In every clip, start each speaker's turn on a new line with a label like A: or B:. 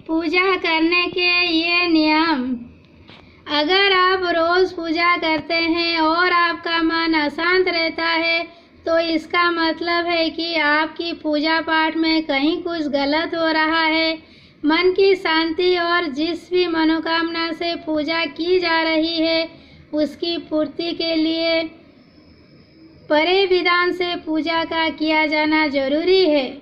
A: पूजा करने के ये नियम। अगर आप रोज़ पूजा करते हैं और आपका मन अशांत रहता है तो इसका मतलब है कि आपकी पूजा पाठ में कहीं कुछ गलत हो रहा है। मन की शांति और जिस भी मनोकामना से पूजा की जा रही है उसकी पूर्ति के लिए बड़े विधान से पूजा का किया जाना जरूरी है।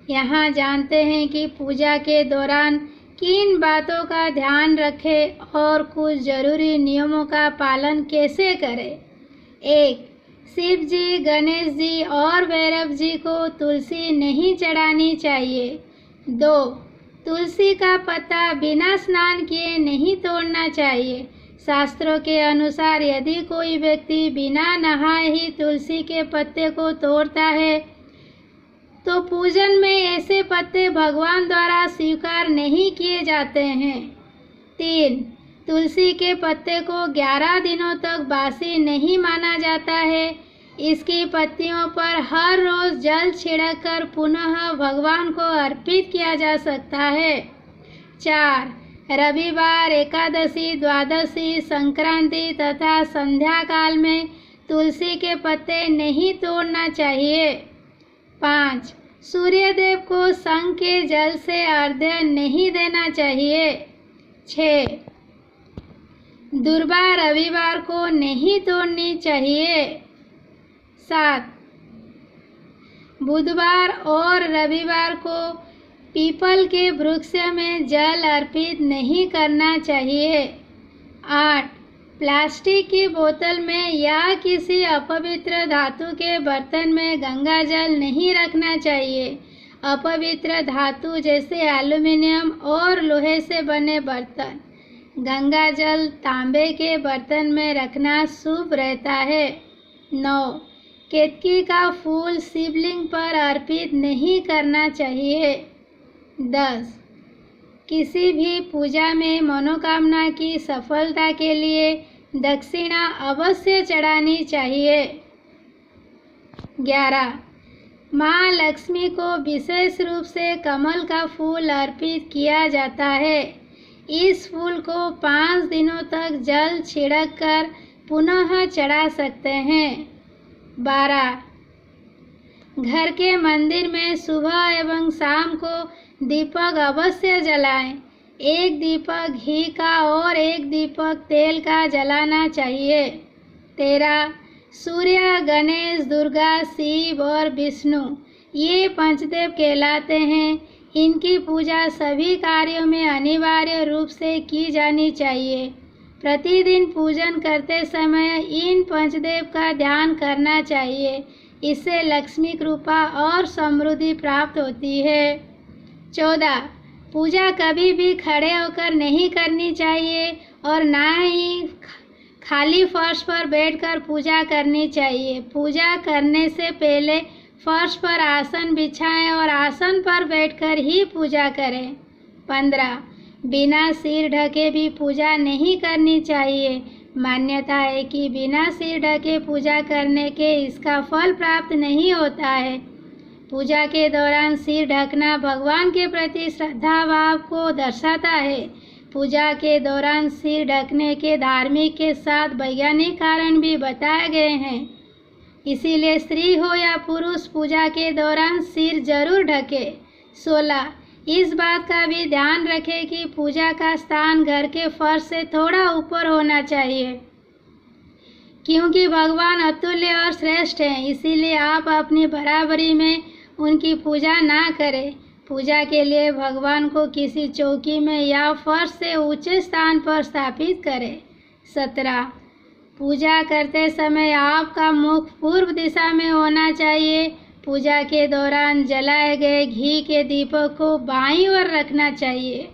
A: यहाँ जानते हैं कि पूजा के दौरान किन बातों का ध्यान रखें और कुछ जरूरी नियमों का पालन कैसे करें। 1. शिव जी, गणेश जी और भैरव जी को तुलसी नहीं चढ़ानी चाहिए। 2. तुलसी का पत्ता बिना स्नान किए नहीं तोड़ना चाहिए। शास्त्रों के अनुसार यदि कोई व्यक्ति बिना नहाए ही तुलसी के पत्ते को तोड़ता है तो पूजन में ऐसे पत्ते भगवान द्वारा स्वीकार नहीं किए जाते हैं। 3. तुलसी के पत्ते को 11 दिनों तक बासी नहीं माना जाता है। इसकी पत्तियों पर हर रोज जल छिड़ककर पुनः भगवान को अर्पित किया जा सकता है। 4. रविवार, एकादशी, द्वादशी, संक्रांति तथा संध्या काल में तुलसी के पत्ते नहीं तोड़ना चाहिए। 5. सूर्यदेव को शंख के जल से अर्घ्य नहीं देना चाहिए। 6. दुर्वा रविवार को नहीं तोड़नी चाहिए। 7. बुधवार और रविवार को पीपल के वृक्ष में जल अर्पित नहीं करना चाहिए। 8. प्लास्टिक की बोतल में या किसी अपवित्र धातु के बर्तन में गंगा जल नहीं रखना चाहिए। अपवित्र धातु जैसे एल्युमिनियम और लोहे से बने बर्तन, गंगा जल तांबे के बर्तन में रखना शुभ रहता है। 9. केतकी का फूल शिवलिंग पर अर्पित नहीं करना चाहिए। 10. किसी भी पूजा में मनोकामना की सफलता के लिए दक्षिणा अवश्य चढ़ानी चाहिए। 11. माँ लक्ष्मी को विशेष रूप से कमल का फूल अर्पित किया जाता है। इस फूल को 5 दिनों तक जल छिड़ककर पुनः चढ़ा सकते हैं। 12. घर के मंदिर में सुबह एवं शाम को दीपक अवश्य जलाएं। एक दीपक घी का और एक दीपक तेल का जलाना चाहिए। 13. सूर्य, गणेश, दुर्गा, शिव और विष्णु ये पंचदेव कहलाते हैं। इनकी पूजा सभी कार्यों में अनिवार्य रूप से की जानी चाहिए। प्रतिदिन पूजन करते समय इन पंचदेव का ध्यान करना चाहिए। इससे लक्ष्मी कृपा और समृद्धि प्राप्त होती है। 14. पूजा कभी भी खड़े होकर नहीं करनी चाहिए और ना ही खाली फर्श पर बैठकर पूजा करनी चाहिए। पूजा करने से पहले फर्श पर आसन बिछाएं और आसन पर बैठकर ही पूजा करें। 15. बिना सिर ढके भी पूजा नहीं करनी चाहिए। मान्यता है कि बिना सिर ढके पूजा करने के इसका फल प्राप्त नहीं होता है। पूजा के दौरान सिर ढकना भगवान के प्रति श्रद्धा भाव को दर्शाता है। पूजा के दौरान सिर ढकने के धार्मिक के साथ वैज्ञानिक कारण भी बताए गए हैं। इसीलिए स्त्री हो या पुरुष पूजा के दौरान सिर जरूर ढके। 16. इस बात का भी ध्यान रखें कि पूजा का स्थान घर के फर्श से थोड़ा ऊपर होना चाहिए, क्योंकि भगवान अतुल्य और श्रेष्ठ हैं। इसीलिए आप अपनी बराबरी में उनकी पूजा ना करें। पूजा के लिए भगवान को किसी चौकी में या फर्श से ऊंचे स्थान पर स्थापित करें। 17. पूजा करते समय आपका मुख पूर्व दिशा में होना चाहिए। पूजा के दौरान जलाए गए घी के दीपक को बाईं ओर रखना चाहिए।